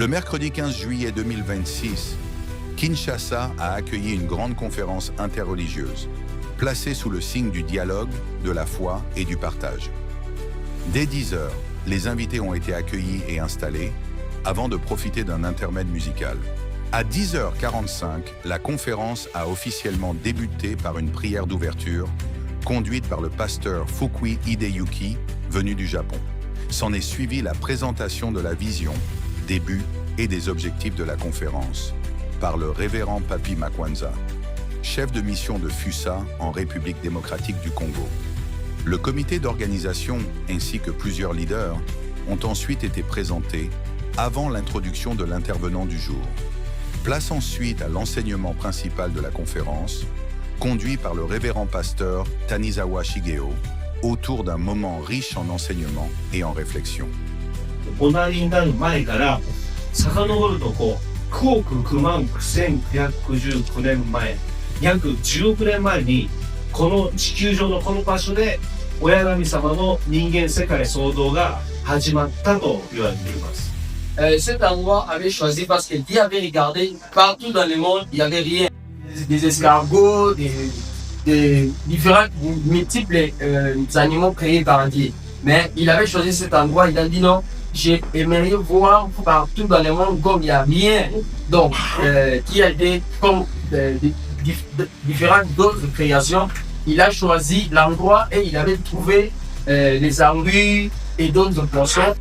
Le mercredi 15 juillet 2026, Kinshasa a accueilli une grande conférence interreligieuse, placée sous le signe du dialogue, de la foi et du partage. Dès 10 heures, les invités ont été accueillis et installés, avant de profiter d'un intermède musical. À 10h45, la conférence a officiellement débuté par une prière d'ouverture, conduite par le pasteur Fukui Hideyuki, venu du Japon. S'en est suivi la présentation de la vision, des buts et des objectifs de la conférence, par le révérend Papi Makwanza, chef de mission de FUSA en République démocratique du Congo. Le comité d'organisation ainsi que plusieurs leaders ont ensuite été présentés avant l'introduction de l'intervenant du jour. Place ensuite à l'enseignement principal de la conférence, conduit par le révérend pasteur Tanizawa Shigeo, autour d'un moment riche en enseignement et en réflexion. おなりになる前から遡ると9億9万1969年前、約10億年前にこの地球上のこの場所で親神様の人間世界創造が始まったと言われています。Cet endroit avait choisi parce que Dieu avait regardé partout dans le monde, il n'y avait rien. Des escargots, des différents multiples animaux créés par Dieu. Mais il avait choisi cet endroit, il a dit non, j'aimerais voir partout dans le monde comme il n'y a rien. Donc, qui a été comme différentes d'autres créations. Il a choisi l'endroit et il avait trouvé les embruns et d'autres poissons.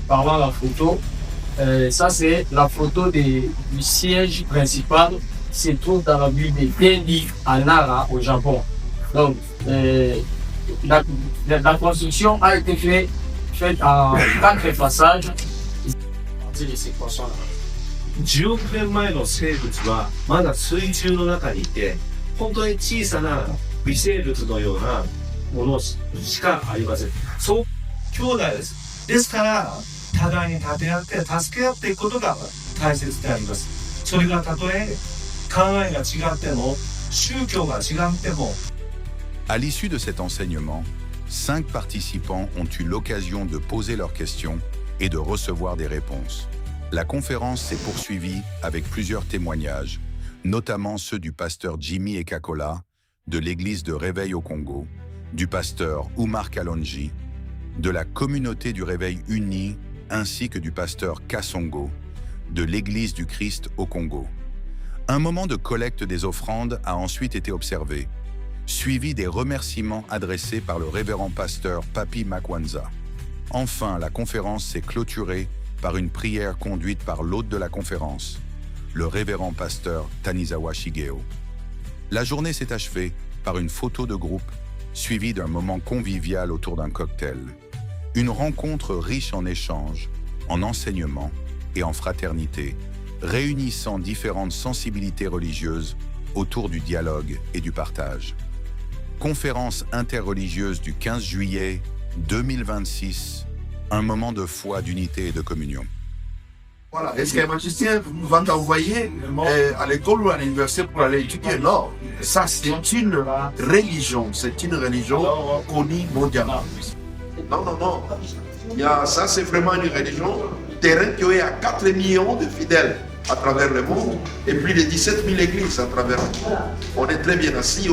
Par la photo. Ça, c'est la photo du siège principal qui se trouve dans la ville de Tendi, à Nara, au Japon. Donc, la construction a été faite en 4 passages. De ces poissons-là. 10億年前の生物はまだ水中の中にいて、本当に小さな微生物のようなものしかありません。そう、兄弟です。ですから、互いに立て合って助け合っていくことが大切であります。それがたとえ考えが違っても、宗教が違っても。À l'issue de cet enseignement, 5 participants ont eu l'occasion de poser leurs questions et de recevoir des réponses. La conférence s'est poursuivie avec plusieurs témoignages, notamment ceux du pasteur Jimmy Ekakola, de l'église de Réveil au Congo, du pasteur Oumar Kalonji, de la communauté du Réveil uni, ainsi que du pasteur Kassongo, de l'église du Christ au Congo. Un moment de collecte des offrandes a ensuite été observé, suivi des remerciements adressés par le révérend pasteur Papi Makwanza. Enfin, la conférence s'est clôturée par une prière conduite par l'hôte de la conférence, le révérend pasteur Tanizawa Shigeo. La journée s'est achevée par une photo de groupe, suivie d'un moment convivial autour d'un cocktail. Une rencontre riche en échanges, en enseignements et en fraternité, réunissant différentes sensibilités religieuses autour du dialogue et du partage. Conférence interreligieuse du 15 juillet 2026, un moment de foi, d'unité et de communion. Voilà. Est-ce qu'un magicien va t'envoyer à l'école ou à l'université pour aller étudier? Non. Ça, c'est une religion. C'est une religion connue mondialement. Non, non, non. Ça, c'est vraiment une religion terrain qui a 4 millions de fidèles à travers le monde et plus de 17 000 églises à travers le monde. On est très bien assis.